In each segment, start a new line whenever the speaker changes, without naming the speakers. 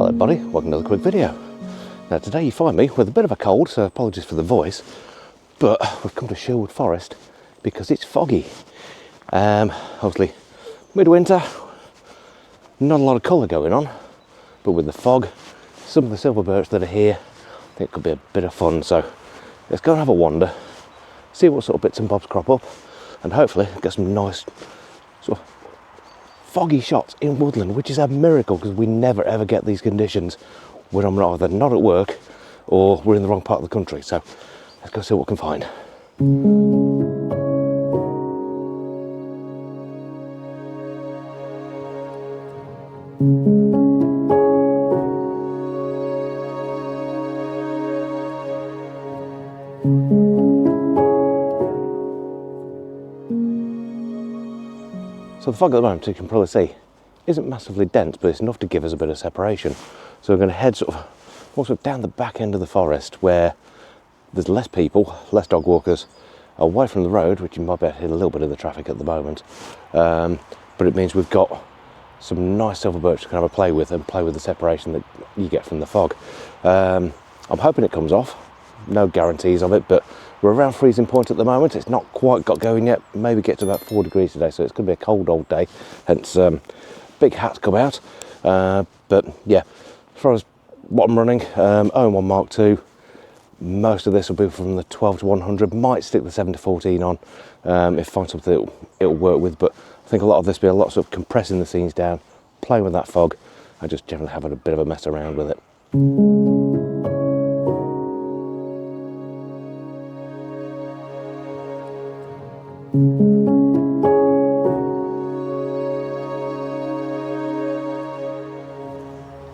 Hello buddy, welcome to another quick video. Now today you find me with a bit of a cold, so apologies for the voice, but we've come to Sherwood Forest because it's foggy. Obviously midwinter, not a lot of colour going on, but with the fog, some of the silver birch that are here, I think it could be a bit of fun. So let's go and have a wander, see what sort of bits and bobs crop up, and hopefully get some nice sort of foggy shots in Woodland, which is a miracle because we never ever get these conditions when I'm either not at work or we're in the wrong part of the country. So let's go see what we can find. So the fog at the moment, you can probably see, isn't massively dense, but it's enough to give us a bit of separation. So we're going to head sort of down the back end of the forest where there's less people, less dog walkers, away from the road, which you might be able to hit a little bit of the traffic at the moment. But it means we've got some nice silver birch to kind of play with and play with the separation that you get from the fog. I'm hoping it comes off, no guarantees of it, but we're around freezing point at the moment. It's not quite got going yet, maybe get to about 4 degrees today, so it's going to be a cold old day, hence big hats come out. But yeah, as far as what I'm running, OM-1 Mk2, most of this will be from the 12 to 100, might stick the 7 to 14 on if I find something it'll work with, but I think a lot of this will be a lot of sort of compressing the scenes down, playing with that fog, and just generally having a bit of a mess around with it.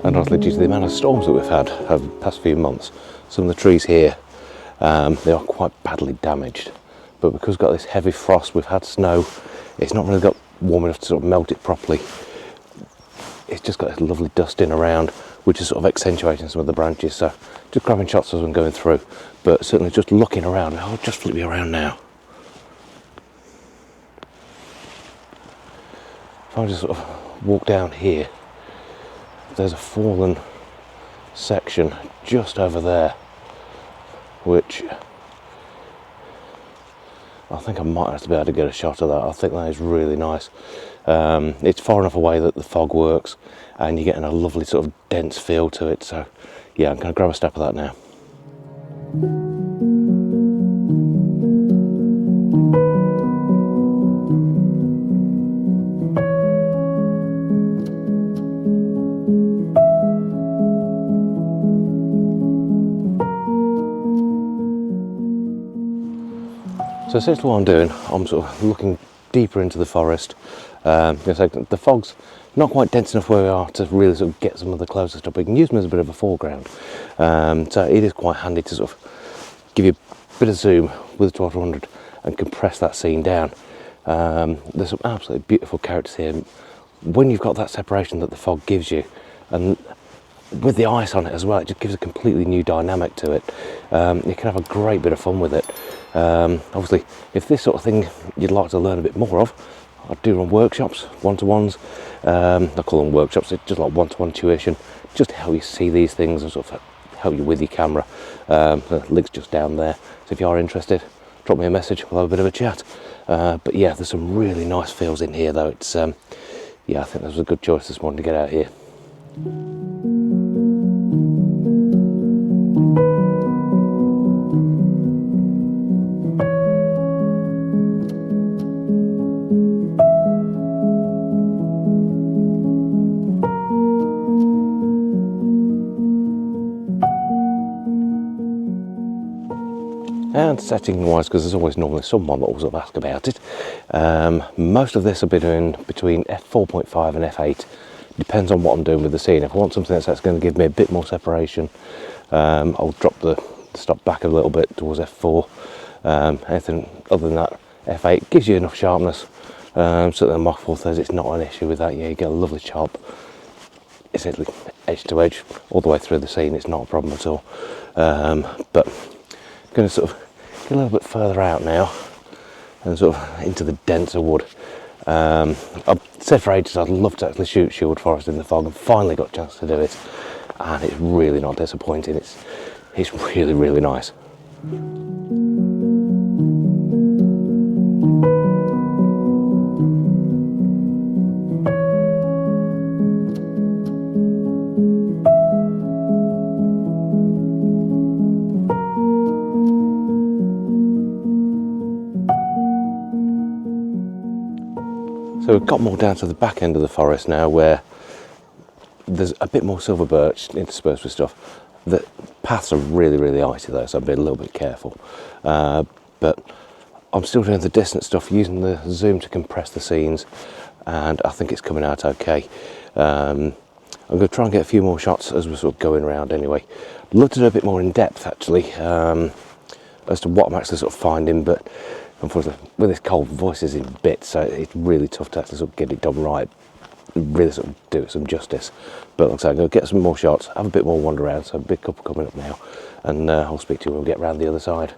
And obviously due to the amount of storms that we've had over the past few months, some of the trees here, they are quite badly damaged. But because we've got this heavy frost, we've had snow, it's not really got warm enough to sort of melt it properly. It's just got this lovely dusting around, which is sort of accentuating some of the branches. So just grabbing shots as I'm going through, but certainly just looking around. I'll just flip you around now. If I just sort of walk down here, there's a fallen section just over there, which I think I might have to be able to get a shot of that. I think that is really nice. It's far enough away that the fog works and you're getting a lovely sort of dense feel to it. So yeah, I'm going to grab a step of that now. So essentially what I'm doing, I'm sort of looking deeper into the forest. The fog's not quite dense enough where we are to really sort of get some of the closer stuff. We can use them as a bit of a foreground. So it is quite handy to sort of give you a bit of zoom with the 1200 and compress that scene down. There's some absolutely beautiful characters here. When you've got that separation that the fog gives you, and with the ice on it as well, it just gives a completely new dynamic to it. You can have a great bit of fun with it. Obviously, if this sort of thing you'd like to learn a bit more of, I do run workshops, one-to-ones. I call them workshops, it's just like one-to-one tuition, just to help you see these things and sort of help you with your camera. The link's just down there, so if you are interested, drop me a message, we'll have a bit of a chat. But yeah, there's some really nice feels in here though. It's yeah, I think that was a good choice this morning to get out here. And setting wise, because there's always normally someone that will sort of ask about it, most of this I'll be doing between f4.5 and f8, depends on what I'm doing with the scene. If I want something that's going to give me a bit more separation, I'll drop the stop back a little bit towards f4. Anything other than that, f8 gives you enough sharpness, so that the Mach 4 says it's not an issue with that. Yeah, you get a lovely sharp, essentially edge to edge all the way through the scene, it's not a problem at all. But I'm going to sort of get a little bit further out now and sort of into the denser wood. I've said for ages I'd love to actually shoot Sherwood Forest in the fog, and finally got a chance to do it. and it's really not disappointing. It's really, really nice. So we've got more down to the back end of the forest now, where there's a bit more silver birch interspersed with stuff. The paths are really, really icy though, so I've been a little bit careful. But I'm still doing the distance stuff, using the zoom to compress the scenes, and I think it's coming out okay. I'm going to try and get a few more shots as we're sort of going around anyway. I'd love to do a bit more in depth actually, as to what I'm actually sort of finding, but unfortunately with this cold, voice is in bits, so it's really tough to actually sort of get it done right, really sort of do it some justice. But like I say, I'm going to get some more shots, have a bit more wander around, so a big couple coming up now, and I'll speak to you when we get round the other side.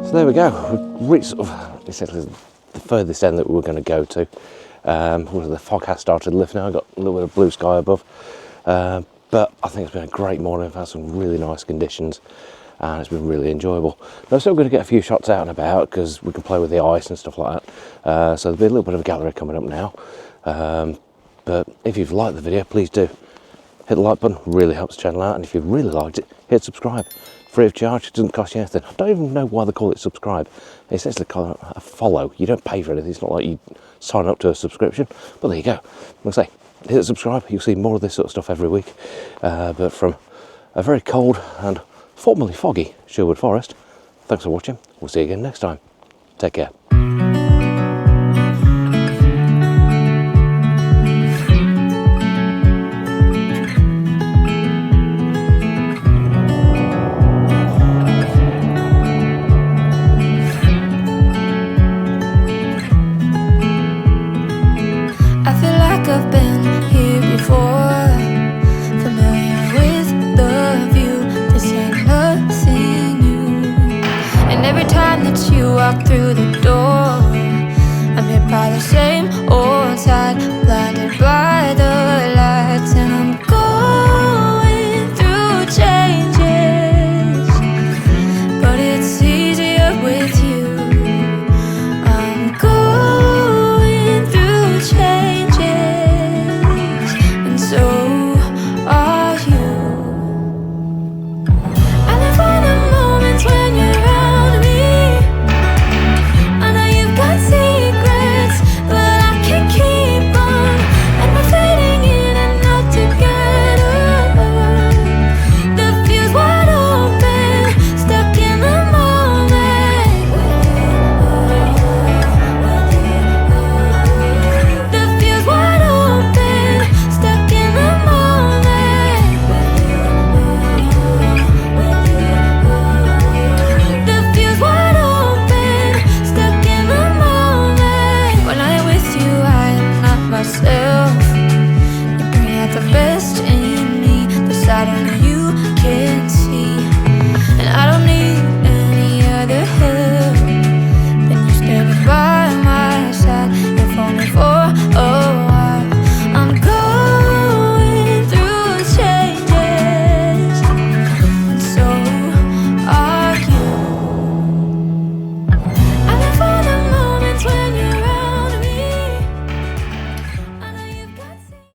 So there we go, we've reached sort of essentially the furthest end that we were going to go to. The fog has started to lift now, I've got a little bit of blue sky above. But I think it's been a great morning. I've had some really nice conditions and it's been really enjoyable. But I'm still going to get a few shots out and about because we can play with the ice and stuff like that. So there'll be a little bit of a gallery coming up now. But if you've liked the video, please do hit the like button, really helps the channel out. And if you've really liked it, hit subscribe. Free of charge, it doesn't cost you anything. I don't even know why they call it subscribe. It's essentially called a follow. You don't pay for anything, it's not like you sign up to a subscription. But there you go. Like I say, hit subscribe, you'll see more of this sort of stuff every week. But from a very cold and formerly foggy Sherwood Forest, thanks for watching. We'll see you again next time. Take care.